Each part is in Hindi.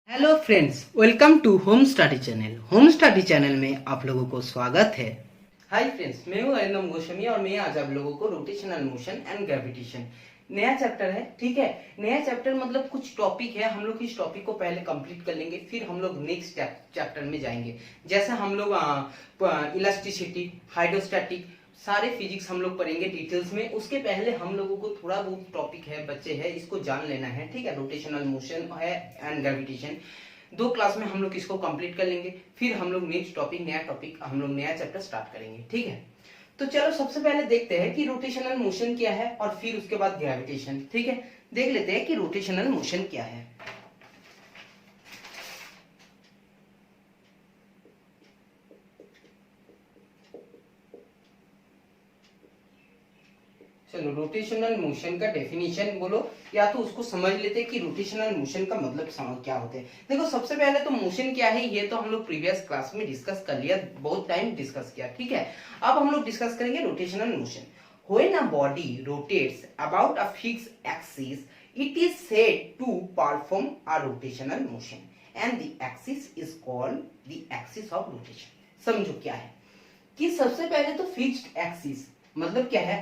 Hello friends, welcome to home study channel. Home study channel में आप लोगों को स्वागत है। हाय फ्रेंड्स, मैं हूं अरिंदम गोस्वामी और मैं आज आप लोगों को रोटेशनल मोशन एंड ग्रेविटेशन नया चैप्टर है। ठीक है, नया चैप्टर मतलब कुछ टॉपिक है, हम लोग इस टॉपिक को पहले कंप्लीट कर लेंगे, फिर हम लोग नेक्स्ट चैप्टर में जाएंगे। जैसे हम लोग इलास्टिसिटी, हाइड्रोस्टैटिक, सारे फिजिक्स हम लोग पढ़ेंगे डिटेल्स में। उसके पहले हम लोगों को थोड़ा बहुत टॉपिक है, बच्चे है, इसको जान लेना है। ठीक है, रोटेशनल मोशन है एंड ग्रेविटेशन, 2 क्लास में हम लोग इसको कंप्लीट कर लेंगे, फिर हम लोग नेक्स्ट टॉपिक, हम लोग नया चैप्टर स्टार्ट करेंगे। ठीक है, तो चलो सबसे पहले देखते हैं कि रोटेशनल मोशन क्या है और फिर उसके बाद ग्रेविटेशन। ठीक है, देख लेते हैं कि रोटेशनल मोशन क्या है। चलो, रोटेशनल मोशन का डेफिनेशन बोलो, या तो उसको समझ लेते हैं कि रोटेशनल मोशन का मतलब क्या होते हैं। देखो, सबसे पहले तो मोशन क्या है ये तो हम लोग प्रीवियस क्लास में डिस्कस कर लिया, बहुत टाइम डिस्कस किया। ठीक है, अब हम लोग डिस्कस करेंगे rotational motion. When a body rotates about a fixed axis, it is said to perform a rotational motion, and the axis is called the axis of rotation. समझो क्या है कि सबसे पहले तो फिक्स्ड एक्सिस मतलब क्या है।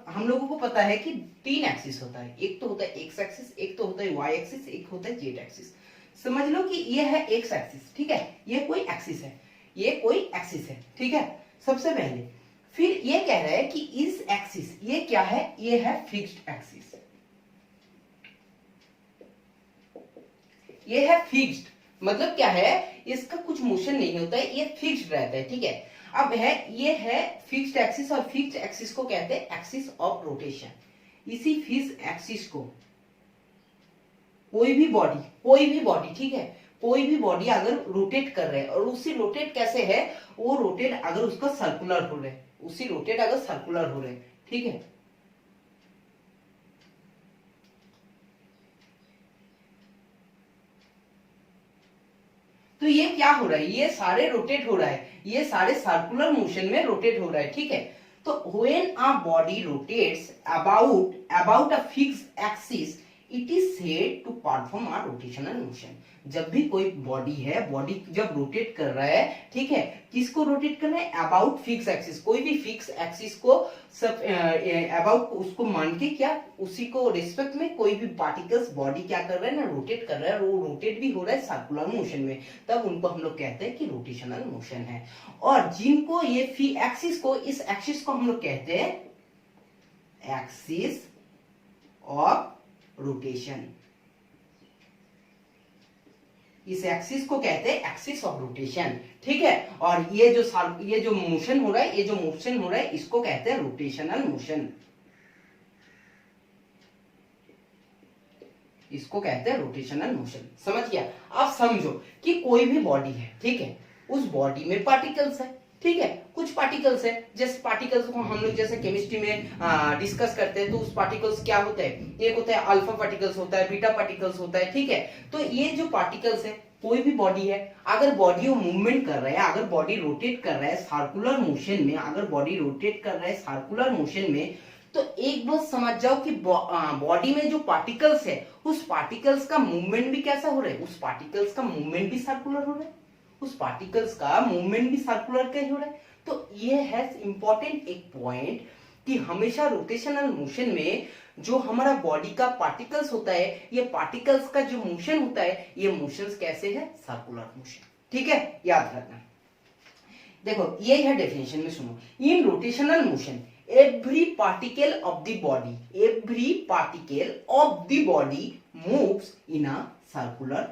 हम लोगों को पता है कि 3 एक्सिस होता है, एक तो होता है एक्स एक्सिस, एक तो होता है वाई एक्सिस, एक होता है जेड एक्सिस। समझ लो कि ये है एक्स एक्सिस। ठीक है, ये कोई एक्सिस है, ये कोई एक्सिस है। ठीक है, सबसे पहले फिर ये कह रहा है कि इस एक्सिस, ये क्या है, ये है फिक्स्ड एक्सिस, ये है फिक्स्ड मतलब क्या है, इसका कुछ मोशन नहीं होता है, ये फिक्स्ड रहता है। ठीक है, अब है ये है फिक्स्ड एक्सिस, और फिक्स्ड एक्सिस को कहते हैं एक्सिस ऑफ रोटेशन। इसी फिक्स्ड एक्सिस को कोई भी बॉडी ठीक है, कोई भी बॉडी अगर रोटेट कर रहे हैं, और उसी रोटेट कैसे है, वो रोटेट अगर उसका सर्कुलर हो रहा है, उसी रोटेट अगर सर्कुलर हो रहे हैं। ठीक है, तो ये क्या हो रहा है, ये सारे रोटेट हो रहा है, ये सारे सर्कुलर मोशन में रोटेट हो रहा है। ठीक है, तो when a body rotates about a fixed axis, it is said to perform a rotational motion. जब भी कोई बॉडी है, बॉडी जब रोटेट कर रहा है, ठीक है, किसको रोटेट कर रहा है, अबाउट फिक्स एक्सिस, कोई भी फिक्स एक्सिस को सब अबाउट उसको मान के, क्या उसी को रिस्पेक्ट में कोई भी पार्टिकल्स बॉडी क्या कर रहा है ना, रोटेट कर रहा है, वो रोटेट भी हो रहा है सर्कुलर मोशन में, तब उनको हम लोग कहते हैं कि रोटेशनल मोशन है। और जिनको ये एक्सिस को, इस एक्सिस को हम लोग कहते हैं एक्सिस ऑफ रोटेशन, इस एक्सिस को कहते हैं एक्सिस ऑफ रोटेशन। ठीक है, और ये जो मोशन हो रहा है, ये जो मोशन हो रहा है, इसको कहते हैं रोटेशनल मोशन, इसको कहते हैं रोटेशनल मोशन। समझ गया? आप समझो कि कोई भी बॉडी है, ठीक है, उस बॉडी में पार्टिकल्स है। ठीक है, कुछ पार्टिकल्स है, जैसे पार्टिकल्स को हम लोग जैसे केमिस्ट्री में डिस्कस करते हैं, तो उस पार्टिकल्स क्या होता है, एक होता है अल्फा पार्टिकल्स होता है, बीटा पार्टिकल्स होता है। ठीक है, तो ये जो पार्टिकल्स है, कोई भी बॉडी है, अगर बॉडी वो मूवमेंट कर रहा है, अगर बॉडी रोटेट कर रहा है सर्कुलर मोशन में, अगर बॉडी रोटेट कर रहा है सर्कुलर मोशन में, तो एक बात समझ जाओ कि बॉडी में जो पार्टिकल्स है, उस पार्टिकल्स का मूवमेंट भी कैसा हो रहा है, उस पार्टिकल्स का मूवमेंट भी सर्कुलर हो रहा है, उस पार्टिकल्स का मूवमेंट भी सर्कुलर का ही हो रहा है। तो ये है इंपॉर्टेंट एक पॉइंट कि हमेशा रोटेशनल मोशन में जो हमारा बॉडी का पार्टिकल्स होता है, ये पार्टिकल्स का जो मोशन होता है, ये मोशंस कैसे है, सर्कुलर मोशन। ठीक है, याद रखना। देखो, ये है डेफिनेशन में, सुनो। In rotational motion every particle of the body moves in a circle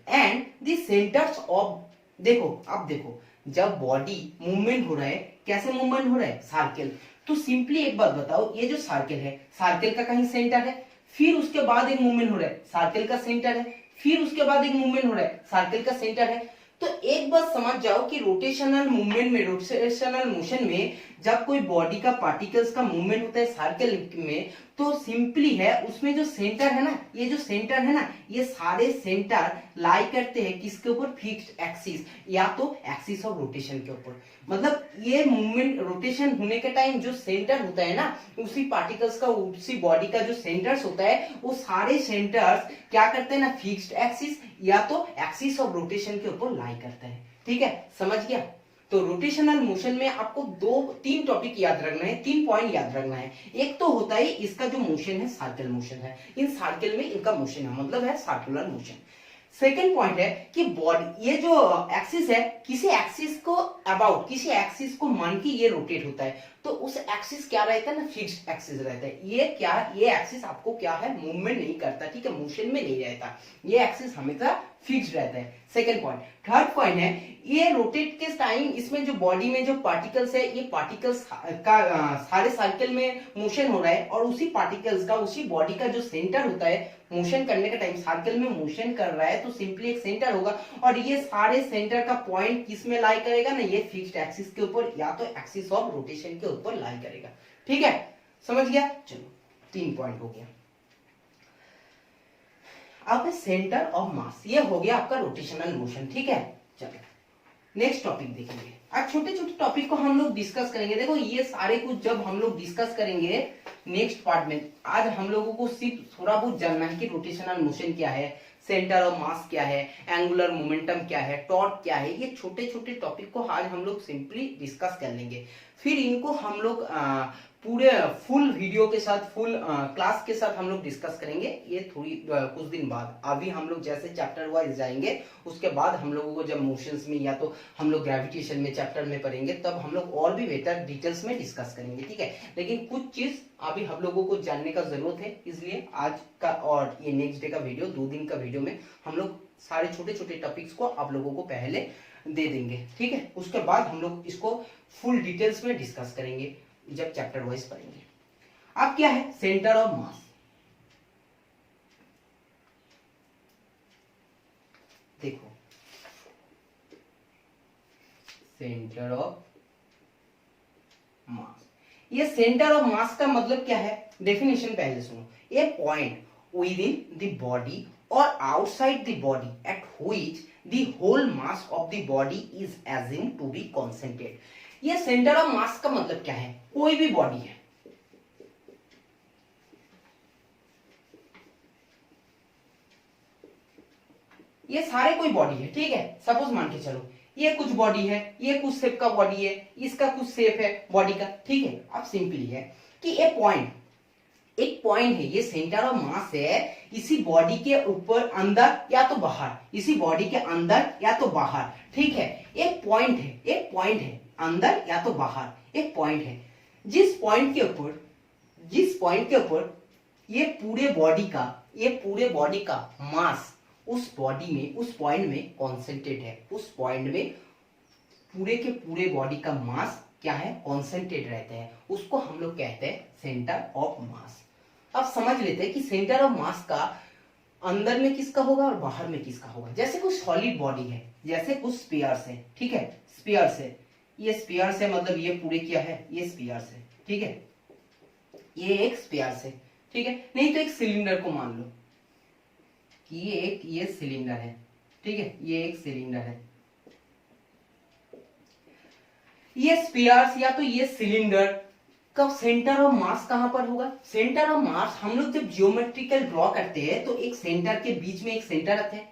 and the centers of, देखो अब देखो, जब बॉडी मूवमेंट हो रहा है, कैसे मूवमेंट हो रहा है, सर्कल। तो सिंपली एक बात बताओ, ये जो सर्कल है, सर्कल का कहीं सेंटर है, फिर उसके बाद एक मूवमेंट हो रहा है, सर्कल का सेंटर है, फिर उसके बाद एक मूवमेंट हो रहा है, सर्कल का सेंटर है। तो एक बात समझ जाओ कि रोटेशनल मूवमेंट में, रोटेशनल मोशन में जब कोई बॉडी का पार्टिकल्स का मूवमेंट होता है सर्कल में, तो सिंपली है उसमें जो सेंटर है ना, ये जो सेंटर है ना, ये सारे सेंटर लाई करते हैं किसके ऊपर, फिक्स्ड एक्सिस या तो एक्सिस ऑफ रोटेशन के ऊपर। मतलब ये मूवमेंट रोटेशन होने के टाइम जो सेंटर होता है ना, उसी पार्टिकल्स का, उसी बॉडी का जो सेंटर्स होता है, वो सारे सेंटर्स क्या करते हैं ना, फिक्स्ड एक्सिस या तो एक्सिस ऑफ रोटेशन के ऊपर लाई करते हैं। ठीक है, समझ गया। तो रोटेशनल मोशन में आपको तीन टॉपिक याद रखना है, 3 पॉइंट याद रखना है। एक तो होता है इसका जो मोशन है सर्कल मोशन है, इन सर्कल में इनका मोशन है, मतलब है सर्कुलर मोशन। सेकेंड पॉइंट है कि बॉडी, ये जो एक्सिस है, किसी एक्सिस को अबाउट, किसी एक्सिस को मान के ये रोटेट होता है, तो उस एक्सिस क्या रहता है ना, फिक्स्ड एक्सिस रहता है। ये क्या, ये एक्सिस आपको क्या है, मूवमेंट नहीं करता, ठीक है, मोशन में नहीं रहता, ये एक्सिस हमेशा फिक्स्ड रहता है। Second point. थर्ड पॉइंट है, ये रोटेट के टाइम इसमें जो बॉडी में जो पार्टिकल्स है, ये पार्टिकल्स का सारे सर्कल में मोशन हो रहा है, और उसी पार्टिकल्स का, उसी बॉडी का जो सेंटर होता है, मोशन करने के टाइम सर्कल में मोशन कर रहा है, तो सिंपली एक सेंटर होगा, और ये सारे सेंटर का पॉइंट किस में लाई करेगा ना, ये फिक्स्ड एक्सिस के ऊपर या तो एक्सिस ऑफ रोटेशन के ऊपर लाई करेगा। ठीक है, समझ गया। चलो 3 पॉइंट हो गया। अब सेंटर ऑफ मास, ये हो गया आपका रोटेशनल मोशन। ठीक है, चलो नेक्स्ट टॉपिक देखेंगे। आज छोटे छोटे टॉपिक को हम लोग डिस्कस करेंगे। देखो ये सारे कुछ जब हम लोग डिस्कस करेंगे नेक्स्ट पार्ट में, आज हम लोगों को सिर्फ थोड़ा बहुत जानना है कि रोटेशनल मोशन क्या है, सेंटर ऑफ मास क्या है, एंगुलर मोमेंटम क्या है, टॉर्क क्या है। ये छोटे छोटे टॉपिक को आज हम लोग सिंपली डिस्कस कर लेंगे। फिर इनको हम लोग पूरे फुल वीडियो के साथ, फुल क्लास के साथ हम लोग डिस्कस करेंगे ये थोड़ी कुछ दिन बाद। अभी हम लोग जैसे चैप्टर वाइज जाएंगे, उसके बाद हम लोगों को जब मोशंस में या तो हम लोग ग्रेविटेशन में चैप्टर में पढ़ेंगे, तब हम लोग और भी बेहतर डिटेल्स में डिस्कस करेंगे। ठीक है, लेकिन कुछ चीज अभी हम लोगों को जानने का जरूरत है, इसलिए आज का और ये नेक्स्ट डे का वीडियो, 2 दिन का वीडियो में हम लोग सारे छोटे छोटे टॉपिक्स को आप लोगों को पहले दे देंगे। ठीक है, उसके बाद हम लोग इसको फुल डिटेल्स में डिस्कस करेंगे जब चैप्टर वाइज पढ़ेंगे। अब क्या है सेंटर ऑफ मास, देखो सेंटर ऑफ मास, ये सेंटर ऑफ मास का मतलब क्या है, डेफिनेशन पहले सुनो। A point within the body और outside the body at which the whole mass of the body is assumed to be concentrated. ये सेंटर ऑफ मास का मतलब क्या है, कोई भी बॉडी है, ये सारे कोई बॉडी है, ठीक है। सपोज मान के चलो ये कुछ बॉडी है, ये कुछ शेप का बॉडी है, इसका कुछ शेप है बॉडी का, ठीक है। अब सिंपली है कि एक पॉइंट है, ये सेंटर ऑफ मास है, इसी बॉडी के ऊपर, अंदर या तो बाहर, इसी बॉडी के अंदर या तो बाहर, ठीक है। एक पॉइंट है अंदर या तो बाहर, एक पॉइंट है, जिस पॉइंट के ऊपर ये पूरे बॉडी का मास उस बॉडी में, उस पॉइंट में कॉन्सेंट्रेट है, उस पॉइंट में पूरे के पूरे बॉडी का मास क्या है, कॉन्सेंट्रेट रहते हैं, उसको हम लोग कहते हैं सेंटर ऑफ मास। अब समझ लेते हैं कि सेंटर ऑफ मास का अंदर में किसका होगा और बाहर में किसका होगा। जैसे कुछ सॉलिड बॉडी है, जैसे कुछ स्फीयर्स है, ठीक है, स्फीयर्स है, ये स्फीयर्स है, मतलब ये पूरे क्या है, ये स्फीयर्स है, ठीक है, ये एक स्फीयर्स है, ठीक है। नहीं तो एक सिलेंडर को मान लो कि ये सिलेंडर है, ठीक है, ये एक सिलेंडर है, ये स्फीयर्स या तो ये सिलेंडर का सेंटर ऑफ मास कहां पर होगा। सेंटर ऑफ मास हम लोग जब जियोमेट्रिकल ड्रॉ करते हैं तो एक सेंटर के बीच में एक सेंटर आता है,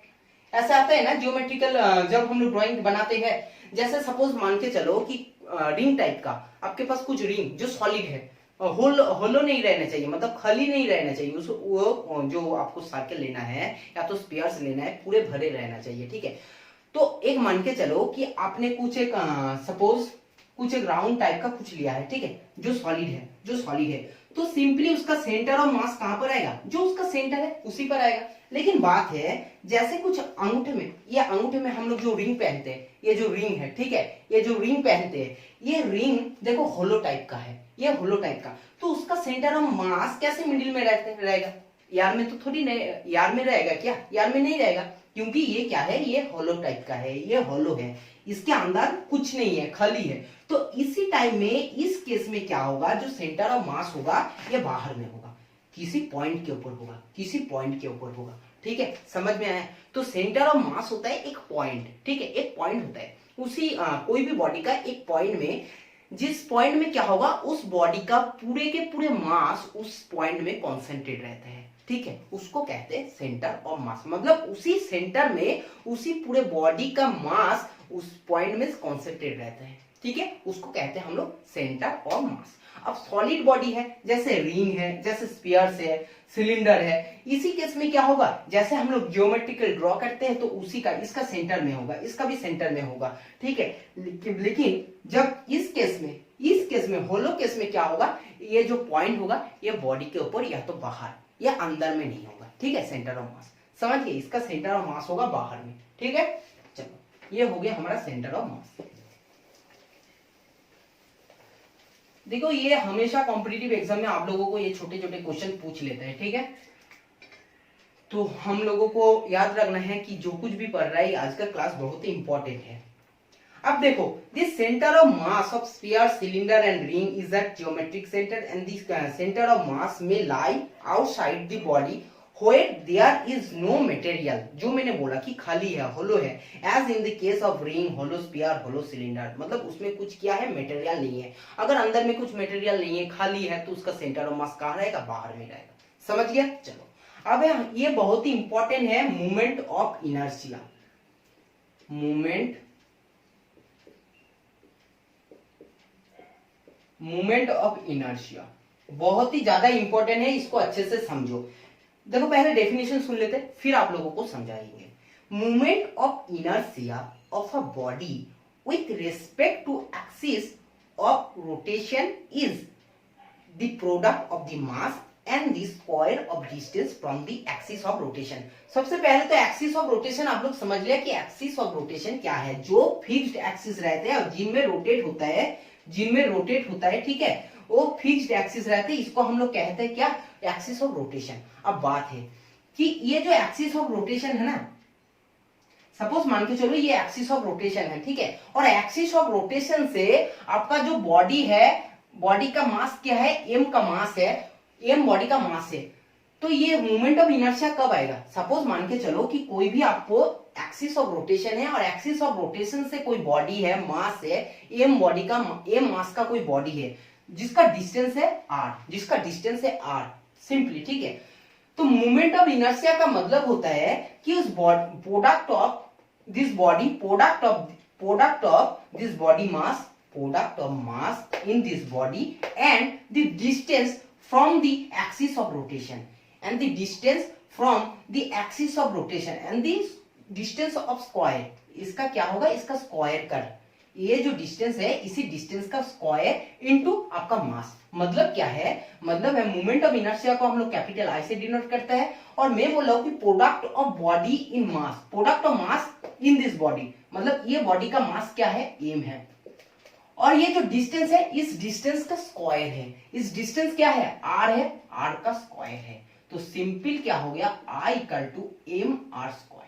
ऐसा आता है ना जियोमेट्रिकल, जब हम लोग ड्राइंग बनाते हैं। जैसे सपोज मान के चलो कि रिंग टाइप का आपके पास कुछ रिंग जो सॉलिड है, होलो नहीं रहना चाहिए, मतलब खाली नहीं रहना चाहिए, उस वो जो आपको सर्कल लेना है या तो स्फीयर्स लेना है, पूरे भरे रहना चाहिए, ठीक है। तो एक मान के चलो कि आपने कुछ एक सपोज कुछ एक राउंड टाइप का कुछ लिया है, ठीक है, जो सॉलिड है, तो सिंपली उसका सेंटर ऑफ मास कहां पर आएगा, जो उसका सेंटर है उसी पर आएगा। लेकिन बात है जैसे कुछ अंगूठे में, ये अंगूठे में हम लोग जो रिंग पहनते हैं, ये जो रिंग है, ठीक है, ये जो रिंग पहनते हैं, ये रिंग देखो होलो टाइप का है, ये होलो टाइप का, तो उसका सेंटर ऑफ मास कैसे मिडिल में रहेगा, यार में तो थोड़ी नहीं, यार में रहेगा क्या, यार में नहीं रहेगा, क्योंकि ये क्या है, ये होलो टाइप का है, ये होलो है, इसके अंदर कुछ नहीं है, खाली है। तो इसी टाइम में इस केस में क्या होगा, जो सेंटर ऑफ मास होगा ये बाहर में होगा, किसी पॉइंट के ऊपर होगा, किसी पॉइंट के ऊपर होगा। ठीक है, समझ में आया। तो सेंटर ऑफ मास होता है एक पॉइंट, ठीक है, एक पॉइंट होता है उसी कोई भी बॉडी का एक पॉइंट में, जिस पॉइंट में क्या होगा, उस बॉडी का पूरे के पूरे मास उस पॉइंट में कॉन्सेंट्रेट रहता है। ठीक है, उसको कहते हैं सेंटर ऑफ मास, मतलब उसी सेंटर में उसी पूरे बॉडी का मास उस पॉइंट में कॉन्सेंट्रेट रहता है। ठीक है, उसको कहते हैं हम लोग सेंटर ऑफ मास। अब सॉलिड बॉडी है, जैसे रिंग है, जैसे स्फीयर्स है, सिलेंडर है, इसी केस में क्या होगा, जैसे हम लोग ज्योमेट्रिकल ड्रॉ करते हैं तो उसी का, इसका सेंटर में होगा, इसका भी सेंटर में होगा। ठीक है, लेकिन जब इस केस में होलो केस में क्या होगा, ये जो पॉइंट होगा ये बॉडी के ऊपर या तो बाहर या अंदर में नहीं होगा। ठीक है, सेंटर ऑफ मास समझ गए, इसका सेंटर ऑफ मास होगा बाहर में। ठीक है, चलो ये हो गया हमारा सेंटर ऑफ मास। देखो ये हमेशा कॉम्पिटिटिव एग्जाम में आप लोगों को ये छोटे छोटे क्वेश्चन पूछ लेते हैं। ठीक है, तो हम लोगों को याद रखना है कि जो कुछ भी पढ़ रहा है आज का क्लास बहुत ही इंपॉर्टेंट है। अब देखो, this centre of mass of sphere, cylinder and ring is a geometric centre and this centre of mass में lie outside the body where there is no material, जो मैंने बोला कि खाली है, होलो है, as in the case of ring, hollow sphere, hollow cylinder, मतलब उसमें कुछ क्या है, मटेरियल नहीं है। अगर अंदर में कुछ मटेरियल नहीं है, खाली है, तो उसका सेंटर ऑफ मास कहाँ रहेगा, बाहर में रहेगा। समझ गया। चलो अब ये बहुत ही इंपॉर्टेंट है, movement of inertia. Movement of inertia बहुत ही ज्यादा इंपॉर्टेंट है, इसको अच्छे से समझो। देखो पहले डेफिनेशन सुन लेते फिर आप लोगों को समझाएंगे। Movement of inertia of a body with respect to axis of rotation is the product of the mass and the square of distance from the axis of rotation. सबसे पहले तो एक्सिस ऑफ रोटेशन आप लोग समझ लिया कि एक्सिस ऑफ रोटेशन क्या है, जो फिक्स्ड एक्सिस रहते हैं और जिनमें रोटेट होता है, ठीक है, वो फिक्स्ड एक्सिस रहते हैं, इसको हम लोग कहते हैं क्या, एक्सिस ऑफ रोटेशन। अब बात है कि ये जो एक्सिस ऑफ रोटेशन है ना, सपोज मान के चलो ये एक्सिस ऑफ रोटेशन है, ठीक है, और एक्सिस ऑफ रोटेशन से आपका जो बॉडी है, बॉडी का मास क्या है, एम का मास है, एम बॉडी का मास है, तो ये मूवमेंट ऑफ इनर्शिया कब आएगा। सपोज मान के चलो कि कोई भी आपको एक्सिस ऑफ रोटेशन है और एक्सिस ऑफ रोटेशन से कोई बॉडी है, मास है, एम बॉडी का, एम मास का कोई बॉडी है जिसका डिस्टेंस है r, सिंपली। ठीक है, तो मूवमेंट ऑफ इनर्शिया का मतलब होता है कि उस product of this body mass in this body and the distance from the axis of rotation and the distance from the axis of rotation and the distance of square, इसका क्या होगा, इसका स्क्वायर कर, ये जो डिस्टेंस है इसी डिस्टेंस का स्क्वायर इनटू आपका मास। मतलब क्या है, मतलब है मूवमेंट ऑफ इनर्शिया को हम लोग कैपिटल आई से डिनोट करते हैं, और मैं बोल रहा हूं कि product of body in mass, product of mass in this body, मतलब ये बॉडी का मास क्या है, एम है, और ये जो डिस्टेंस है इस डिस्टेंस का स्क्वायर है, इस डिस्टेंस क्या है, आर है, आर का स्क्वायर है, तो सिंपल क्या हो गया, I equal to M R square.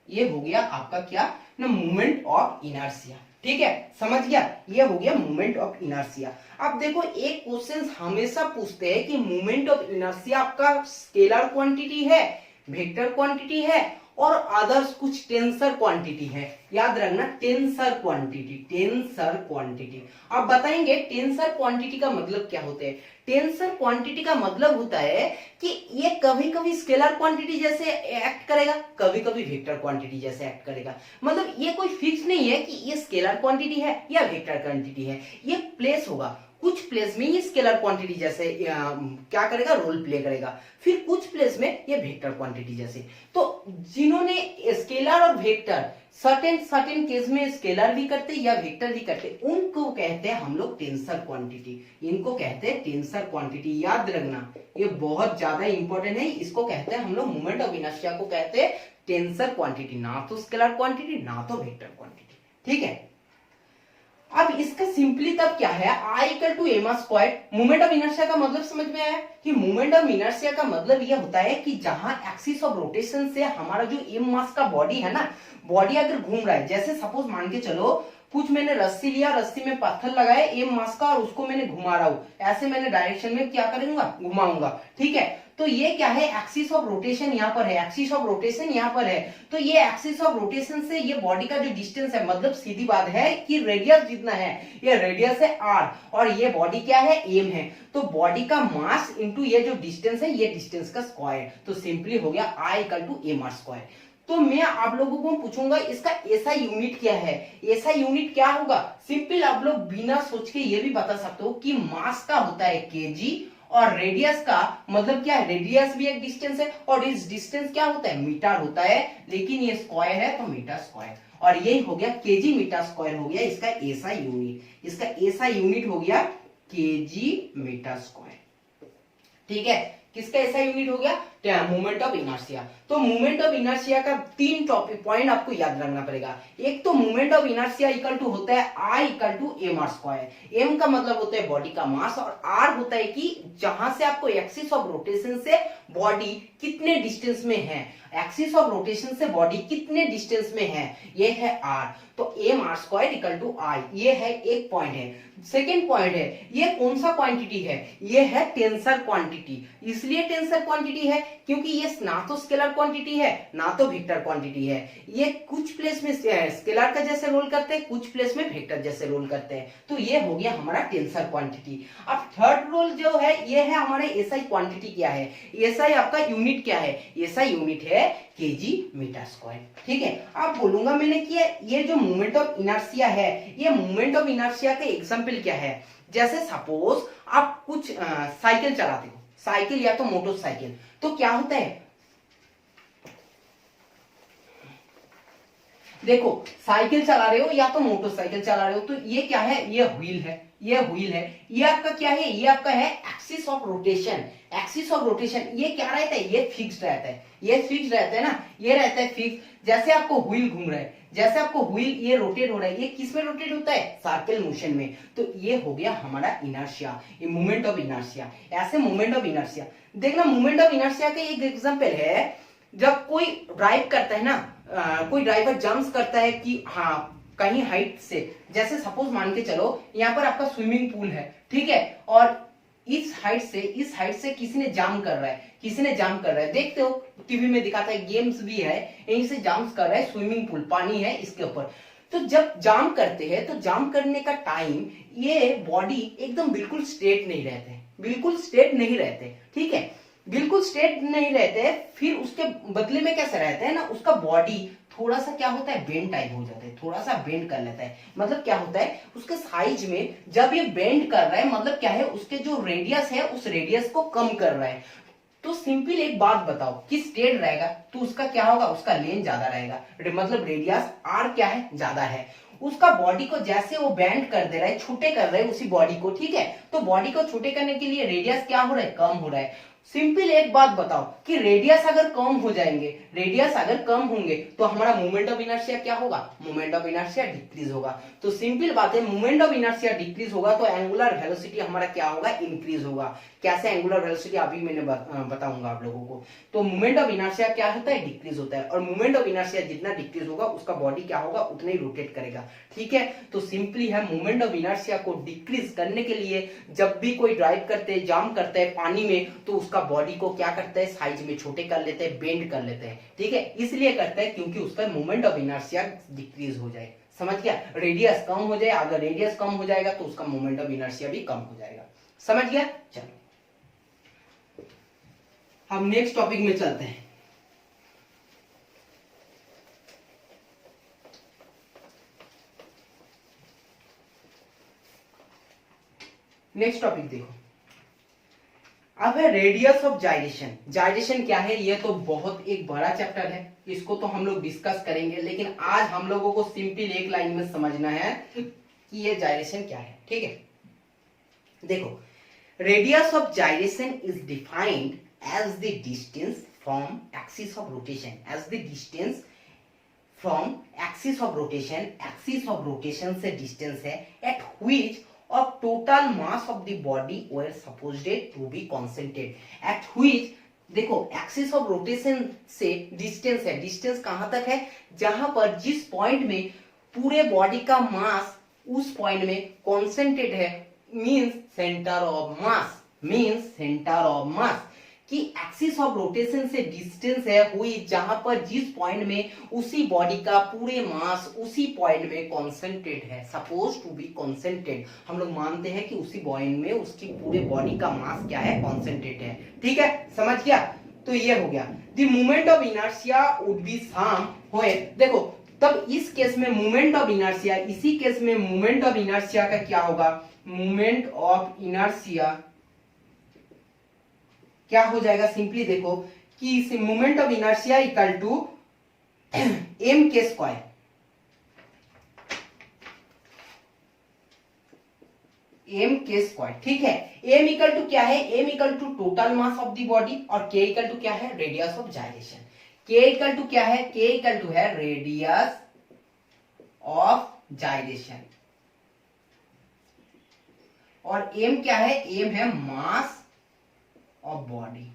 ये हो गया आपका क्या ना, मूवमेंट ऑफ इनर्शिया। ठीक है, समझ गया, ये हो गया मूवमेंट ऑफ इनर्शिया। अब देखो एक क्वेश्चन हमेशा पूछते हैं कि मूवमेंट ऑफ इनर्शिया आपका स्केलर क्वांटिटी है, वेक्टर क्वांटिटी है और अदर्स कुछ टेंसर क्वांटिटी है। याद रखना, टेंसर क्वांटिटी। आप बताएंगे टेंसर क्वांटिटी का मतलब क्या होता है। टेंसर क्वांटिटी का मतलब होता है कि ये कभी कभी स्केलर क्वांटिटी जैसे एक्ट करेगा, कभी कभी वेक्टर क्वांटिटी जैसे एक्ट करेगा। मतलब ये कोई फिक्स नहीं है कि ये स्केलर क्वांटिटी है या वेक्टर क्वांटिटी है, ये प्लेस होगा, कुछ प्लेस में ये स्केलर क्वांटिटी जैसे क्या करेगा, रोल प्ले करेगा, फिर कुछ प्लेस में ये वेक्टर क्वांटिटी जैसे। तो जिन्होंने स्केलर और वेक्टर सर्टेन केस में स्केलर भी करते या वेक्टर भी करते, उनको कहते हैं हम लोग टेंसर क्वांटिटी, इनको कहते हैं टेंसर क्वांटिटी। याद रखना, ये बहुत ज्यादा इंपॉर्टेंट है, इसको कहते हैं हम लोग मूवमेंट ऑफ इनर्शिया को कहते हैं टेंसर क्वांटिटी, ना तो स्केलर क्वांटिटी ना तो वेक्टर क्वांटिटी। ठीक है, अब इसका सिंपली तब क्या है, I equal to M square. Moment of inertia का मतलब समझ में आया कि मोमेंट ऑफ इनर्शिया का मतलब यह होता है कि जहां एक्सिस ऑफ रोटेशन से हमारा जो एम मास का बॉडी है ना, बॉडी अगर घूम रहा है, जैसे सपोज मान के चलो कुछ मैंने रस्सी लिया, रस्सी में पत्थर लगाए एम मास का और उसको मैंने घुमा रहा हूं, ऐसे मैंने डायरेक्शन में क्या करूंगा, घुमाऊंगा, ठीक है। तो ये क्या है, एक्सिस ऑफ रोटेशन यहाँ पर है, एक्सिस ऑफ रोटेशन यहाँ पर है। तो ये एक्सिस ऑफ रोटेशन से ये बॉडी का जो डिस्टेंस है, मतलब सीधी बात है कि रेडियस जितना है, ये रेडियस है आर और ये बॉडी क्या है, एम है। तो बॉडी का मास इंटू ये जो डिस्टेंस है, ये डिस्टेंस का स्क्वायर। तो सिंपली हो गया I equal to M R square. तो मैं आप लोगों को पूछूंगा इसका ऐसा यूनिट क्या है, ऐसा यूनिट क्या होगा। सिंपल आप लोग बिना सोच के ये भी बता सकते हो कि मास का होता है केजी और रेडियस का मतलब क्या है, रेडियस भी एक डिस्टेंस है और इस डिस्टेंस क्या होता है, मीटर होता है, लेकिन ये स्क्वायर है तो मीटर स्क्वायर। और ये हो गया केजी मीटर स्क्वायर हो गया इसका ऐसा यूनिट, इसका ऐसा यूनिट हो गया केजी मीटर स्क्वायर, ठीक है। किसका ऐसा यूनिट हो गया, मोमेंट ऑफ इनर्शिया। तो मोमेंट ऑफ इनर्शिया का 3 टॉपिक पॉइंट आपको याद रखना पड़ेगा। एक तो moment of inertia equal to होता है I equal to M R square. M का मतलब होता है बॉडी का मास और आर होता है कि जहां से आपको एक्सिस ऑफ रोटेशन से बॉडी कितने डिस्टेंस में है, एक्सिस ऑफ रोटेशन से बॉडी कितने डिस्टेंस में है, ये है आर। तो M R square equal to I, ये है एक पॉइंट है। सेकेंड पॉइंट है, ये कौन सा क्वांटिटी है, ये है टेंसर क्वांटिटी। इसलिए टेंसर क्वांटिटी है क्योंकि ये ना तो स्केलर क्वांटिटी है ना तो वेक्टर क्वांटिटी है। ये कुछ प्लेस में स्केलर का जैसे रोल करते हैं, कुछ प्लेस में वेक्टर जैसे रोल करते हैं। तो ये हो गया हमारा टेंसर क्वांटिटी। अब थर्ड रोल जो है ये है हमारे एसआई क्वांटिटी क्या है, एसआई आपका यूनिट क्या है, एसआई यूनिट है केजी मीटर स्क्वायर, ठीक है। अब बोलूंगा मैंने कि ये जो मोमेंट ऑफ इनर्शिया है, ये मोमेंट ऑफ इनर्शिया का एग्जांपल क्या है। जैसे सपोज आप कुछ साइकिल चलाते हो, साइकिल या तो मोटरसाइकिल, तो क्या होता है, देखो साइकिल चला रहे हो या तो मोटरसाइकिल चला रहे हो, तो ये क्या है, ये व्हील है, ये व्हील है, ये आपका क्या है, ये आपका है axis of rotation. Axis of rotation ये क्या रहता है, ये फिक्स्ड रहता है, ये फिक्स्ड रहता है ना, ये रहता है फिक्स। जैसे आपको व्हील घूम रहा है, जैसे आपको व्हील ये रोटेट हो रहा है, ये किस में रोटेट होता है, सर्कल मोशन में। तो ये हो गया हमारा इनर्शिया, ये मोमेंट ऑफ इनर्शिया। ऐसे मोमेंट ऑफ इनर्शिया देखना, मोमेंट ऑफ इनर्शिया का एक एग्जांपल है, जब कोई ड्राइव करता है ना, कोई ड्राइवर जंप्स करता है कि हाँ कहीं हाइट से, जैसे सपोज मान के चलो यहाँ पर आपका स्विमिंग पूल है, ठीक है, और इस हाइट से किसी ने जंप कर रहा है, किसी ने जंप कर रहा है, देखते हो टीवी में दिखाता है, गेम्स भी है, यहीं से जंप कर रहा है, स्विमिंग पूल पानी है इसके ऊपर। तो जब जंप करते हैं तो जंप करने का टाइम ये बॉडी एकदम बिल्कुल स्ट्रेट नहीं रहते, बिल्कुल स्ट्रेट नहीं रहते, ठीक है, बिल्कुल स्ट्रेट नहीं रहते। फिर उसके बदले में कैसा रहता है ना, उसका बॉडी थोड़ा सा क्या होता है, बेंड टाइप हो जाता है, थोड़ा सा बेंड कर लेता है। मतलब क्या होता है, उसके साइज में जब ये बेंड कर रहा है, मतलब क्या है, उसके जो रेडियस है उस रेडियस को कम कर रहा है। तो सिंपल एक बात बताओ कि स्ट्रेट रहेगा तो उसका क्या होगा, उसका लेंथ ज्यादा रहेगा, मतलब रेडियस आर क्या है, ज्यादा है। उसका बॉडी को जैसे वो बेंड कर दे रहा है, छोटे कर रहे हैं उसी बॉडी को, ठीक है। तो बॉडी को छोटे करने के लिए रेडियस क्या हो रहा है, कम हो रहा है। सिंपल एक बात बताओ कि रेडियस अगर कम हो जाएंगे, रेडियस अगर कम होंगे तो हमारा मोमेंट ऑफ इनर्शिया क्या होगा, मोमेंट ऑफ इनर्शिया डिक्रीज होगा। तो सिंपल बात है, मोमेंट ऑफ इनर्शिया डिक्रीज होगा तो एंगुलर वेलोसिटी हमारा क्या होगा, इंक्रीज होगा। कैसे एंगुलर वेलोसिटी अभी मैंने बताऊंगा आप लोगों को। तो मोमेंट ऑफ इनर्शिया क्या होता है, डिक्रीज होता है, और मोमेंट ऑफ इनर्शिया जितना डिक्रीज होगा उसका बॉडी क्या होगा, उतना ही रोटेट करेगा, ठीक है। तो सिंपली है, मोमेंट ऑफ इनर्शिया को डिक्रीज करने के लिए जब भी कोई ड्राइव करते हैं, जंप करते हैं पानी में, तो उसका बॉडी को क्या करते हैं, साइज में छोटे कर लेते हैं, बेंड कर लेते हैं, ठीक है। इसलिए करते हैं क्योंकि उसका मोमेंट ऑफ इनर्शिया डिक्रीज हो जाए, समझ गया, रेडियस कम हो जाए। अगर रेडियस कम हो जाएगा तो उसका मोमेंट ऑफ इनर्शिया भी कम हो जाएगा, समझ गया। चलो हम नेक्स्ट टॉपिक में चलते हैं। नेक्स्ट टॉपिक देखो, अब है रेडियस ऑफ जाइरेशन। जाइरेशन क्या है, ये तो बहुत एक बड़ा चैप्टर है, इसको तो हम लोग डिस्कस करेंगे, लेकिन आज हम लोगों को सिंपल एक लाइन में समझना है कि ये जाइरेशन क्या है, ठीक है। देखो, radius of gyration is defined as the distance from axis of rotation, as the distance from axis of rotation, axis of rotation से डिस्टेंस है at which of total mass of the body were supposed to be concentrated, at which देखो एक्सिस ऑफ रोटेशन से डिस्टेंस है, डिस्टेंस कहां तक है, जहां पर जिस पॉइंट में पूरे बॉडी का मास उस पॉइंट में कॉन्सेंट्रेट है, means centre of mass, means centre of मास, कि एक्सिस ऑफ रोटेशन से डिस्टेंस है हुई जहां पर जिस पॉइंट में उसी बॉडी का पूरे मास उसी पॉइंट में कॉन्सेंट्रेट है, सपोज टू बी कॉन्सेंट्रेट, हम लोग मानते हैं कि उसी पॉइंट में उसकी पूरे बॉडी का मास क्या है, कॉन्सेंट्रेट है। ठीक है, समझ गया? तो ये हो गया। The moment of inertia would be sum होए, देखो तब इस केस में मोमेंट ऑफ इनर्शिया, इसी केस में मोमेंट ऑफ इनर्शिया का क्या होगा, मोमेंट ऑफ इनर्शिया क्या हो जाएगा, सिंपली देखो कि moment of inertia equal to M K square, M K square. ठीक है, एम इक्वल टू क्या है, M equal to total mass of the body, और के इक्वल टू क्या है, रेडियस ऑफ जाइरेशन। के इक्वल टू क्या है, के इक्वल टू है रेडियस ऑफ जाइरेशन, और एम क्या है, एम है मास ऑफ बॉडी।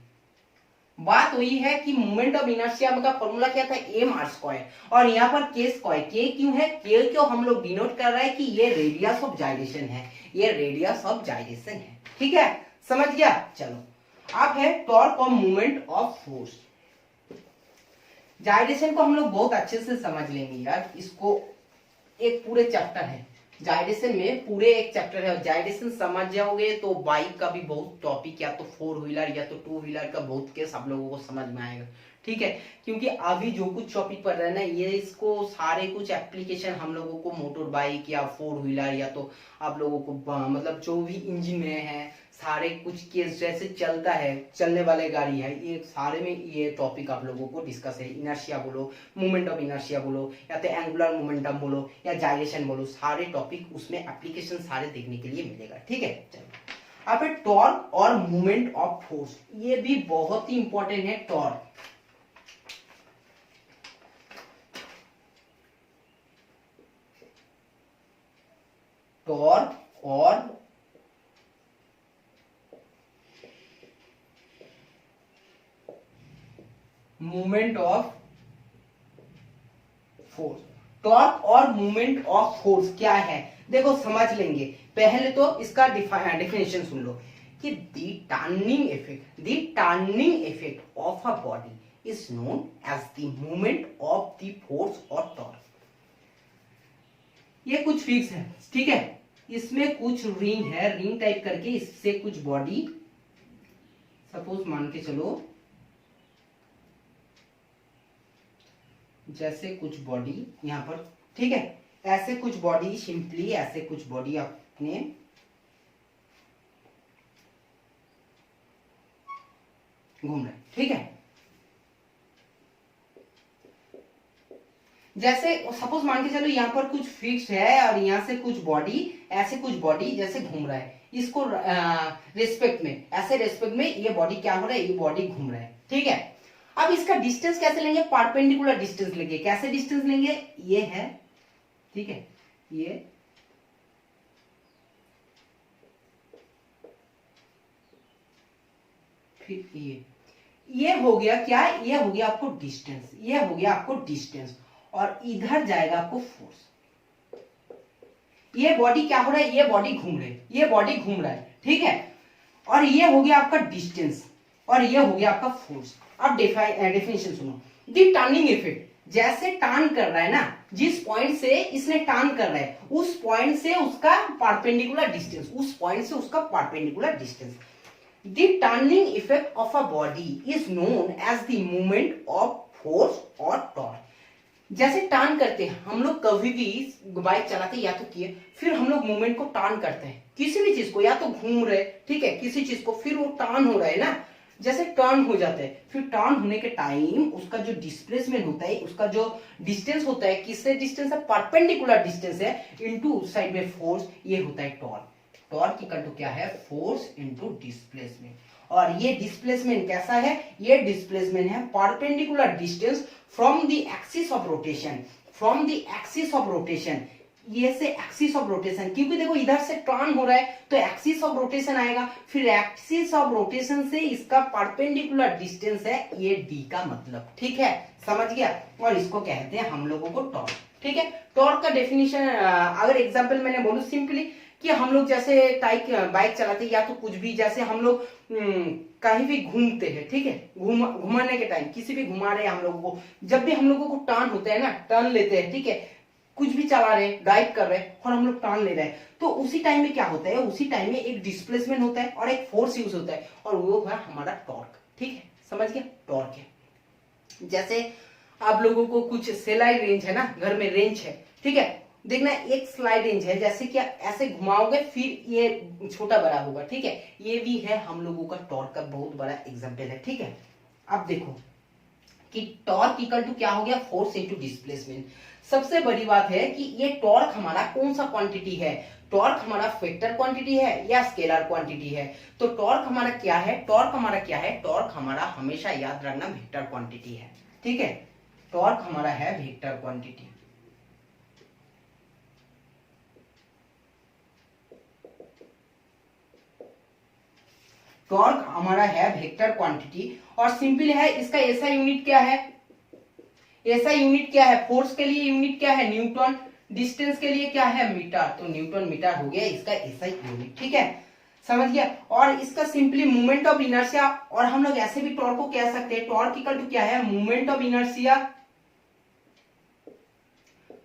बात वही है कि मोमेंट ऑफ इनर्शिया का फॉर्मूला क्या था, एम आर स्क्वायर, और यहाँ पर के स्क्वायर, के क्यों है, के क्यों हम लोग डिनोट कर रहे हैं कि ये रेडियस ऑफ जाइरेशन है, ये रेडियस ऑफ जाइरेशन है। ठीक है, समझ गया? चलो अब है torque of moment of force. Gyration को हम लोग बहुत अच्छे से समझ लेंगे यार, इसको एक पूरे चैप्टर है जाइरेशन में, पूरे एक चैप्टर है। जाइरेशन समझ जाओगे तो बाइक का भी बहुत टॉपिक, या तो 4 व्हीलर या तो 2 व्हीलर का बहुत केस आप लोगों को समझ में आएगा। ठीक है, क्योंकि अभी जो कुछ टॉपिक पढ़ रहे हैं ना, ये इसको सारे कुछ एप्लीकेशन हम लोगों को मोटर बाइक या 4 व्हीलर या तो आप लोगों को मतलब जो भी इंजन में है, सारे कुछ केस जैसे चलता है, चलने वाले गाड़ी है, ये सारे में ये टॉपिक आप लोगों को डिस्कस है। इनर्शिया बोलो, मोमेंट ऑफ इनर्शिया बोलो, या तो एंगुलर मोमेंटम बोलो, या जाइरेशन बोलो, सारे टॉपिक उसमें एप्लीकेशन सारे देखने के लिए मिलेगा। ठीक है, चलो अब है टॉर्क और मोमेंट ऑफ फोर्स, ये भी बहुत ही इंपॉर्टेंट है। टॉर्क, टॉर्क और मूवमेंट ऑफ फोर्स। टॉर्क और मूवमेंट ऑफ फोर्स क्या है, देखो समझ लेंगे। पहले तो इसका डिफिनेशन सुन लो कि the turning effect of a body is known as the movement of the force और टॉर्क। ये कुछ फिक्स है, ठीक है, इसमें कुछ रिंग है, रिंग टाइप करके इससे कुछ बॉडी, सपोज मान के चलो जैसे कुछ बॉडी यहां पर, ठीक है, ऐसे कुछ बॉडी, सिंपली ऐसे कुछ बॉडी आपने घूम रहे, ठीक है, जैसे सपोज मान के चलो यहाँ पर कुछ फिक्स है और यहाँ से कुछ बॉडी, ऐसे कुछ बॉडी जैसे घूम रहा है, इसको रेस्पेक्ट में, ऐसे रेस्पेक्ट में ये बॉडी क्या हो रहा है, ये बॉडी घूम रहा है। ठीक है, अब इसका डिस्टेंस कैसे लेंगे, परपेंडिकुलर डिस्टेंस लेंगे। कैसे डिस्टेंस लेंगे, ये है, ठीक है, ये फिर ये हो गया क्या, ये हो गया आपको डिस्टेंस, ये हो गया आपको डिस्टेंस, और इधर जाएगा आपको फोर्स। ये बॉडी क्या हो रहा है, ये बॉडी घूम रही है, ये बॉडी घूम रहा है, ठीक है, और ये हो गया आपका डिस्टेंस, और ये हो गया आपका फोर्स। अब डेफिनेशन सुनो, द टर्निंग इफेक्ट, जैसे टर्न कर रहा है ना, जिस पॉइंट से इसने टर्न कर रहा है उस पॉइंट से उसका परपेंडिकुलर डिस्टेंस, उस पॉइंट से उसका perpendicular distance. The turning effect of a body is known as the movement of force और टॉर्क। जैसे टर्न करते हैं हम लोग, कभी भी बाइक चलाते या तो किए, फिर हम लोग मूवमेंट को टर्न करते हैं, किसी भी चीज को, या तो घूम रहे, ठीक है, किसी चीज को, फिर वो टर्न हो रहा है ना, जैसे टर्न हो जाता है, फिर टर्न होने के टाइम उसका जो डिस्प्लेसमेंट होता है, उसका जो डिस्टेंस होता है, किससे डिस्टेंस है, परपेंडिकुलर डिस्टेंस है, इनटू साइड में फोर्स, ये होता है टॉर्क। टॉर्क इक्वल टू क्या है, फोर्स इनटू डिस्प्लेसमेंट। और ये डिस्प्लेसमेंट कैसा है, ये डिस्प्लेसमेंट है perpendicular distance from the axis of rotation, from the axis of rotation, ये से एक्सिस ऑफ रोटेशन, क्योंकि देखो इधर से टर्न हो रहा है तो एक्सिस ऑफ रोटेशन आएगा, फिर एक्सिस ऑफ रोटेशन से इसका परपेंडिकुलर डिस्टेंस है ये डी का मतलब, ठीक है, समझ गया। और इसको कहते हैं हम लोगों को टॉर्क, ठीक है। टॉर्क का डेफिनेशन अगर एग्जांपल मैंने बोलूं सिंपली कि हम लोग जैसे बाइक चलाते हैं या तो कुछ भी, जैसे हम लोग कहीं भी घूमते हैं, ठीक है, घुमाने के टाइम किसी भी घुमा रहे हैं हम लोगों को, जब भी हम लोगों को टर्न होता है ना, टर्न लेते हैं, ठीक है, कुछ भी चला रहे हैं, ड्राइव कर रहे हैं और हम लोग टर्न ले रहे हैं, तो उसी टाइम में क्या होता है, उसी टाइम में एक डिस्प्लेसमेंट होता है और एक फोर्स यूज होता है और वो है हमारा टॉर्क, ठीक है, समझ गया, टॉर्क है। जैसे आप लोगों को कुछ सेलाई रेंज है ना, घर में रेंज है, ठीक है, देखना एक स्लाइड रेंज है, जैसे कि ऐसे घुमाओगे फिर ये छोटा बड़ा होगा, ठीक है, ये भी है हम लोगों का टॉर्क का बहुत बड़ा एग्जांपल है, ठीक है। अब देखो कि टॉर्क इक्वल टू क्या हो गया, फोर्स इनटू डिस्प्लेसमेंट। सबसे बड़ी बात है कि ये टॉर्क हमारा कौन सा क्वांटिटी है, टॉर्क हमारा वेक्टर क्वांटिटी है या स्केलर क्वांटिटी है। तो टॉर्क हमारा क्या है, टॉर्क हमारा क्या है, टॉर्क हमारा हमेशा याद रखना वेक्टर क्वांटिटी है, ठीक है, टॉर्क हमारा है वेक्टर क्वांटिटी। टॉर्क हमारा है वेक्टर क्वांटिटी और सिंपल है, इसका ऐसा यूनिट क्या है, ऐसा यूनिट क्या है, फोर्स के लिए यूनिट क्या है, न्यूटन, डिस्टेंस के लिए क्या है, मीटर, तो न्यूटन मीटर हो गया इसका ऐसा यूनिट, ठीक है, समझ गया। और इसका सिंपली मोमेंट ऑफ इनर्शिया, और हम लोग ऐसे भी टॉर्क को कह सकते हैं, टॉर्क इक्वल टू क्या है, moment of inertia,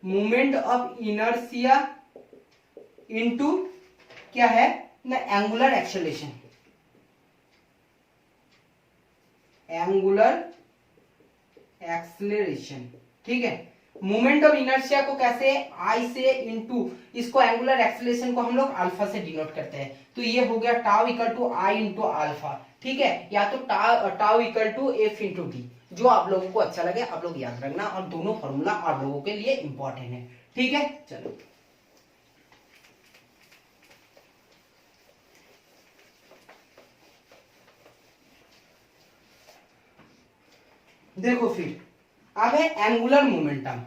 moment of inertia into क्या है ना, एंगुलर एक्सेलरेशन, एंगुलर एक्सेलरेशन, ठीक है। मोमेंट ऑफ इनर्शिया को कैसे, आई से इनटू, इसको एंगुलर एक्सेलरेशन को हम लोग अल्फा से डिनोट करते हैं, तो ये हो गया tau equal to I into alpha, ठीक है, या तो tau equal to F into D, जो आप लोगों को अच्छा लगे आप लोग याद रखना, और दोनों फॉर्मूला आप लोगों के लिए इंपॉर्टेंट है, ठीक है। चलो देखो फिर अब है एंगुलर मोमेंटम।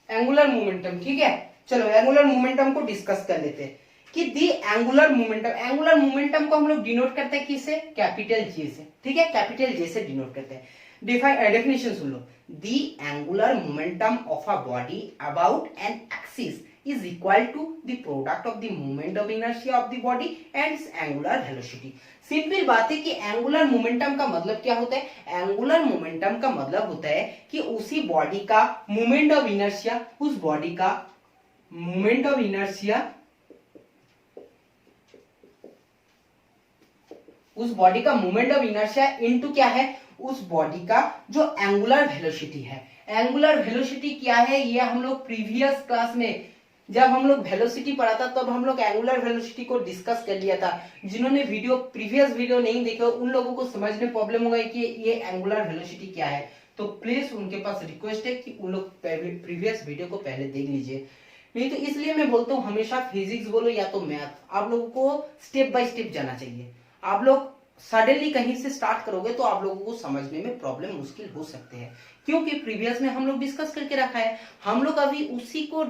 एंगुलर मोमेंटम, ठीक है, चलो एंगुलर मोमेंटम को डिस्कस कर लेते हैं कि दी एंगुलर मोमेंटम, एंगुलर मोमेंटम को हम लोग डिनोट करते हैं किससे, कैपिटल जे से, ठीक है, कैपिटल जे से डिनोट करते हैं। Definition soon low, the angular momentum of a body about an axis is equal to the product of the moment of inertia of the body and its angular velocity। Simple बात है कि एंगुलर मोमेंटम का मतलब क्या होता है, एंगुलर मोमेंटम का मतलब होता है कि उसी बॉडी का मोमेंट ऑफ इनर्शिया, उस बॉडी का मोमेंट ऑफ इनर्शिया, उस बॉडी का मोमेंट ऑफ इनर्शिया इनटू क्या है, उस बॉडी का जो एंगुलर वेलोसिटी है। एंगुलर वेलोसिटी क्या है, ये हम लोग प्रीवियस क्लास में जब हम लोग वेलोसिटी पढ़ा था तब हम लोग एंगुलर वेलोसिटी को डिस्कस कर लिया था। जिन्होंने प्रीवियस वीडियो नहीं देखा उन लोगों को समझने प्रॉब्लम होगा कि ये एंगुलर वेलोसिटी क्या है, तो प्लीज उनके पास रिक्वेस्ट है कि उन लोग प्रीवियस वीडियो को पहले देख लीजिए। नहीं तो इसलिए मैं बोलता हूँ हमेशा फिजिक्स बोलो या तो मैथ, आप लोगों को स्टेप बाय स्टेप जाना चाहिए। आप लोग सडनली कहीं से स्टार्ट करोगे तो आप लोगों को समझने में प्रॉब्लम मुश्किल हो सकते हैं, क्योंकि प्रीवियस में हम लोग डिस्कस करके रखा है, हम लोग अभी उसी को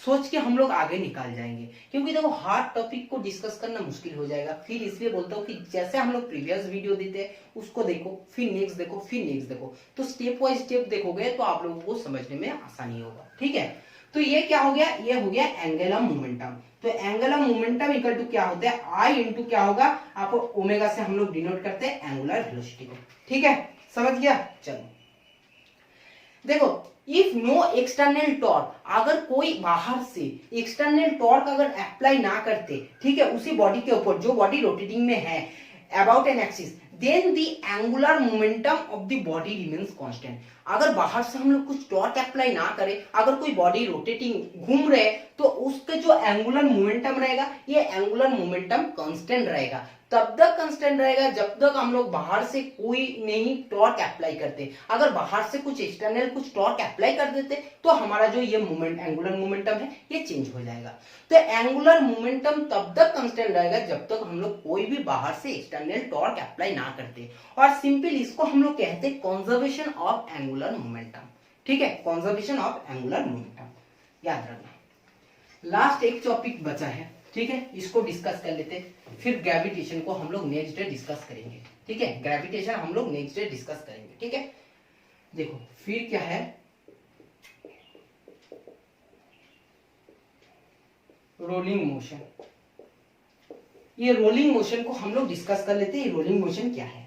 सोच के हम लोग आगे निकाल जाएंगे, क्योंकि देखो हार्ड टॉपिक को डिस्कस करना मुश्किल हो जाएगा। फिर इसलिए बोलता हूँ कि जैसे हम लोग प्रीवियस वीडियो देते हैं उसको देखो, फिर नेक्स्ट देखो, फिर नेक्स्ट देखो, तो स्टेप बाय स्टेप देखोगे तो आप लोगों को समझने में आसानी होगा, ठीक है। तो ये क्या हो गया, ये हो गया एंगुलर मोमेंटम। तो एंगुलर मोमेंटम इक्वल टू क्या होता है, आई इंटू क्या होगा, आपको ओमेगा से हम लोग डिनोट करते हैं एंगुलर वेलोसिटी को, ठीक है, समझ गया। चलो देखो, इफ नो एक्सटर्नल टॉर्क, अगर कोई बाहर से एक्सटर्नल टॉर्क अगर अप्लाई ना करते, ठीक है, उसी बॉडी के ऊपर जो बॉडी रोटेटिंग में है about an axis, then the angular momentum of the body remains constant. अगर बाहर से हम लोग कुछ टॉर्क अप्लाई ना करें, अगर कोई बॉडी रोटेटिंग घूम रहे तो उसके जो एंगुलर मोमेंटम रहेगा ये एंगुलर मोमेंटम कांस्टेंट रहेगा। तब तक कांस्टेंट रहेगा जब तक हम लोग बाहर से कोई नहीं टॉर्क अप्लाई करते। अगर बाहर से कुछ एक्सटर्नल कुछ टॉर्क अप्लाई कर देते तो हमारा जो ये मोमेंट एंगुलर मोमेंटम है ये चेंज हो जाएगा। तो एंगुलर मोमेंटम तब तक कांस्टेंट रहेगा जब तक हम लोग कोई भी बाहर से एक्सटर्नल टॉर्क अप्लाई ना करते, और सिंपल इसको हम लोग कहते हैं कंजर्वेशन ऑफ एंगुलर मोमेंटम। ठीक है, कंजर्वेशन ऑफ एंगुलर मोमेंटम याद रखना। लास्ट एक टॉपिक बचा है, ठीक है, इसको डिस्कस कर लेते हैं, फिर ग्रेविटेशन को हम लोग नेक्स्ट डे डिस्कस करेंगे। ठीक है, ग्रेविटेशन हम लोग नेक्स्ट डे डिस्कस करेंगे। ठीक है, देखो फिर क्या है, रोलिंग मोशन। ये रोलिंग मोशन को हम लोग डिस्कस कर लेते हैं। ये रोलिंग मोशन क्या है?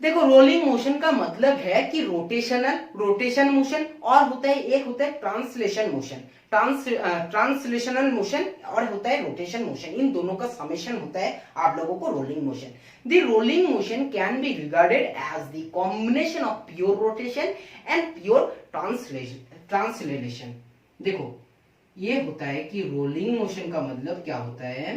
देखो, रोलिंग मोशन का मतलब है कि रोटेशन मोशन, और होता है एक होता है ट्रांसलेशन मोशन, ट्रांसलेशनल मोशन, और होता है रोटेशन मोशन। इन दोनों का समेशन होता है आप लोगों को rolling motion. The rolling motion can be regarded as the combination of pure rotation and pure translation. देखो, ये होता है कि रोलिंग मोशन का मतलब क्या होता है,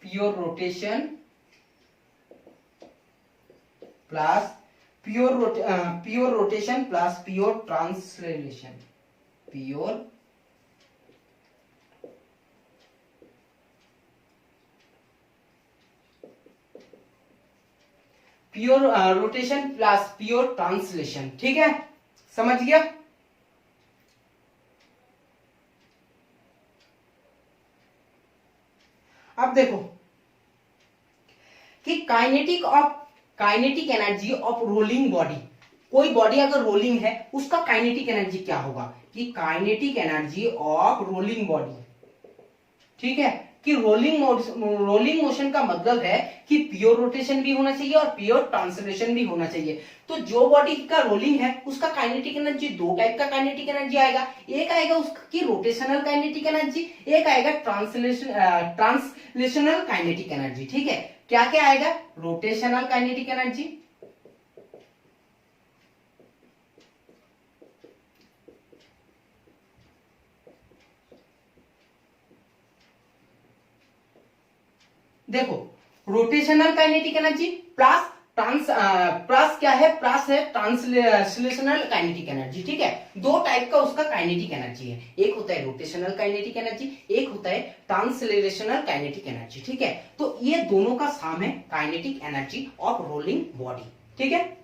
pure rotation plus pure rotation plus pure translation, pure rotation plus pure translation. ठीक है, समझ गया? अब देखो कि kinetic energy of rolling body, कोई बॉडी अगर रोलिंग है उसका काइनेटिक एनर्जी क्या होगा, कि kinetic energy of rolling body. ठीक है, कि रोलिंग मोशन का मतलब है कि प्योर रोटेशन भी होना चाहिए और प्योर ट्रांसलेशन भी होना चाहिए। तो जो बॉडी का रोलिंग है उसका काइनेटिक एनर्जी, दो टाइप का काइनेटिक एनर्जी आएगा। एक आएगा उसकी रोटेशनल काइनेटिक एनर्जी, एक आएगा ट्रांसलेशनल काइनेटिक एनर्जी। ठीक है, क्या क्या आएगा? रोटेशनल काइनेटिक एनर्जी, देखो rotational kinetic energy plus plus क्या है, प्लस है ट्रांसलेशनल काइनेटिक एनर्जी। ठीक है, दो टाइप का उसका काइनेटिक एनर्जी है, एक होता है रोटेशनल काइनेटिक एनर्जी, एक होता है ट्रांसलेशनल काइनेटिक एनर्जी। ठीक है, तो ये दोनों का साम है kinetic energy of rolling body. ठीक है,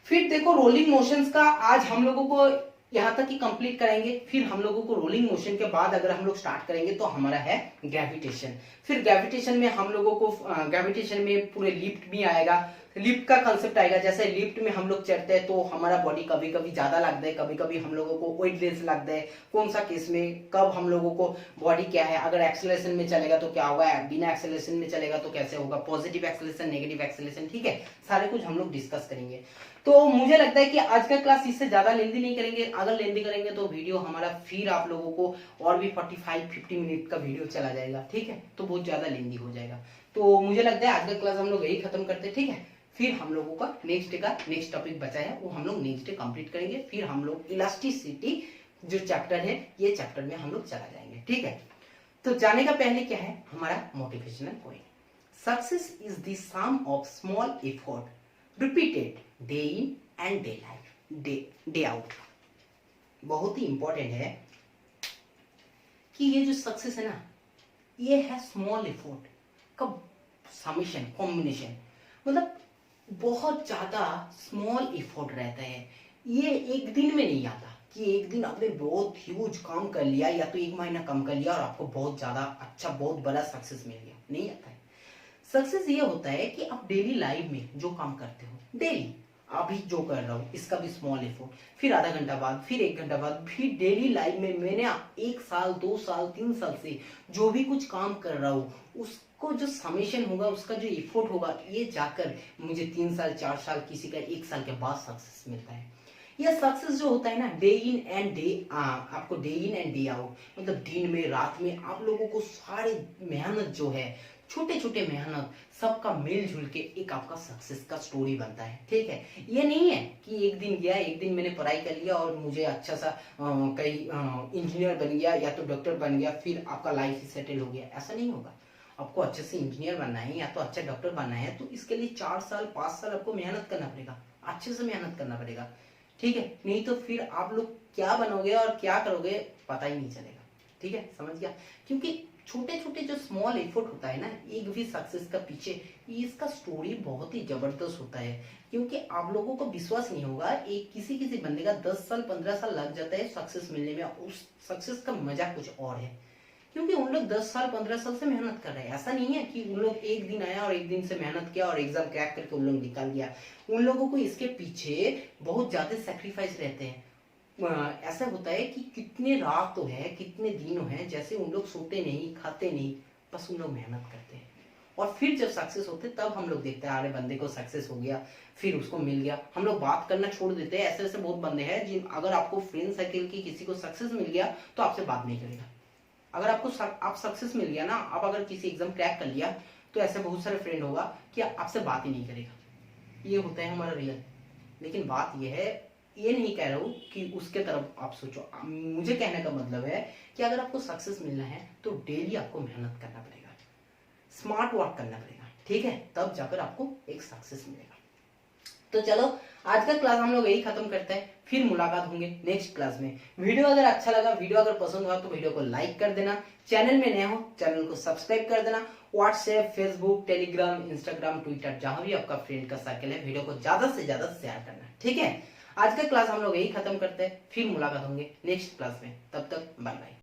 फिर देखो रोलिंग मोशंस का आज हम लोगों को यहां तक ही कंप्लीट करेंगे। फिर हम लोगों को रोलिंग मोशन के बाद अगर हम लोग स्टार्ट करेंगे तो हमारा है ग्रेविटेशन। फिर ग्रेविटेशन में हम लोगों को ग्रेविटेशन में पूरे लिफ्ट भी आएगा, लिफ्ट का कंसेप्ट आएगा। जैसे लिफ्ट में हम लोग चढ़ते हैं तो हमारा बॉडी कभी कभी ज्यादा लगता है, कभी कभी हम लोगों को वेटलेस लगता है। कौन सा केस में कब हम लोगों को बॉडी क्या है, अगर एक्सेलरेशन में चलेगा तो क्या होगा, बिना एक्सेलरेशन में चलेगा तो कैसे होगा, पॉजिटिव एक्सेलरेशन नेगेटिव एक्सेलरेशन। ठीक है, सारे कुछ हम लोग डिस्कस करेंगे। तो मुझे लगता है कि आज का क्लास इससे ज्यादा लेंदी नहीं करेंगे। अगर लेंदी करेंगे तो वीडियो हमारा फिर आप लोगों को और भी 45-50 मिनट का वीडियो चला जाएगा। ठीक है, तो बहुत ज्यादा लेंदी हो जाएगा। तो मुझे लगता है आज का क्लास हम लोग यही खत्म करते हैं। ठीक है, फिर हम लोगों का नेक्स्ट टॉपिक बचा है वो हम लोग नेक्स्ट डे कंप्लीट करेंगे। फिर हम लोग इलास्टिसिटी जो चैप्टर है ये चैप्टर में हम लोग चला जाएंगे। ठीक है, तो जाने का पहले क्या है हमारा motivational point, success is the sum of small effort repeated day in and day life day out. बहुत ही इंपॉर्टेंट है कि ये जो सक्सेस है ना ये है स्मॉल एफर्ट का समेशन कॉम्बिनेशन, मतलब बहुत ज्यादा स्मॉल एफर्ट रहता है। ये एक दिन में नहीं आता कि एक दिन आपने बहुत ह्यूज काम कर लिया या तो एक महीना काम कर लिया और आपको बहुत ज्यादा अच्छा बहुत बड़ा सक्सेस मिल गया, नहीं आता है। सक्सेस ये होता है कि आप डेली लाइफ में जो काम करते हो, डेली अभी जो कर रहा हूँ इसका भी स्मॉल एफर्ट, फिर आधा घंटा बाद, फिर एक घंटा बाद, फिर डेली लाइफ में मैंने 1 साल 2 साल 3 साल से जो भी कुछ काम कर रहा हूँ उसको जो समेशन होगा, उसका जो एफर्ट होगा, ये जाकर मुझे 3 साल 4 साल किसी का 1 साल के बाद सक्सेस मिलता है। यह सक्सेस जो होता है ना डे इन एंड डे आपको day in and day out, मतलब दिन में रात में आप लोगों को सारी मेहनत जो है छोटे छोटे मेहनत सबका मिलजुल के एक आपका सक्सेस का स्टोरी बनता है। ठीक है, ये नहीं है कि एक दिन गया, एक दिन मैंने पढ़ाई कर लिया और मुझे अच्छा सा कहीं इंजीनियर बन गया या तो डॉक्टर बन गया फिर आपका लाइफ ही सेटल हो गया। ऐसा नहीं होगा। आपको अच्छे से इंजीनियर बनना है या तो अच्छा डॉक्टर बनना है तो इसके लिए 4 साल 5 साल आपको मेहनत करना पड़ेगा, अच्छे से मेहनत करना पड़ेगा। ठीक है, नहीं तो फिर आप लोग क्या बनोगे और क्या करोगे पता ही नहीं चलेगा। ठीक है, समझ गया। क्योंकि छोटे छोटे जो स्मॉल एफर्ट होता है ना, एक भी सक्सेस का पीछे इसका स्टोरी बहुत ही जबरदस्त होता है। क्योंकि आप लोगों को विश्वास नहीं होगा, एक किसी किसी बंदे का 10 साल 15 साल लग जाता है सक्सेस मिलने में। उस सक्सेस का मजा कुछ और है, क्योंकि उन लोग 10 साल 15 साल से मेहनत कर रहे हैं। ऐसा नहीं है कि उन लोग एक दिन आया और एक दिन से मेहनत किया और एग्जाम क्रैक करके उन लोग निकाल गया। उन लोगों को इसके पीछे बहुत ज्यादा सेक्रीफाइस रहते हैं। ऐसा होता है कि कितने रात तो है, कितने दिन है, जैसे उन लोग सोते नहीं खाते नहीं, बस उन लोग मेहनत करते हैं। और फिर जब सक्सेस होते तब हम लोग देखते हैं अरे बंदे को सक्सेस हो गया, फिर उसको मिल गया, हम लोग बात करना छोड़ देते हैं। ऐसे ऐसे बहुत बंदे हैं जिन, अगर आपको फ्रेंड सर्किल की किसी को सक्सेस मिल गया तो आपसे बात नहीं करेगा। अगर आपको आप सक्सेस मिल गया ना, आप अगर किसी एग्जाम क्रैक कर लिया तो ऐसे बहुत सारे फ्रेंड होगा कि आपसे बात ही नहीं करेगा। ये होता है हमारा रियल। लेकिन बात ये है, ये नहीं कह रहा हूं कि उसके तरफ आप सोचो। मुझे कहने का मतलब है कि अगर आपको सक्सेस मिलना है तो डेली आपको मेहनत करना पड़ेगा, स्मार्ट वर्क करना पड़ेगा। ठीक है, तब जाकर आपको एक सक्सेस मिलेगा। तो चलो आज का क्लास हम लोग यही खत्म करते हैं, फिर मुलाकात होंगे नेक्स्ट क्लास में। वीडियो अगर अच्छा लगा, वीडियो अगर पसंद हुआ तो वीडियो को लाइक कर देना। चैनल में नए हो चैनल को सब्सक्राइब कर देना। WhatsApp, Facebook, Telegram, Instagram, Twitter, जहां भी आपका फ्रेंड का सर्कल है, वीडियो को ज्यादा से ज्यादा शेयर करना। ठीक है, आज का क्लास हम लोग यही खत्म करते हैं, फिर मुलाकात होंगे नेक्स्ट क्लास में। तब तक बाय बाय।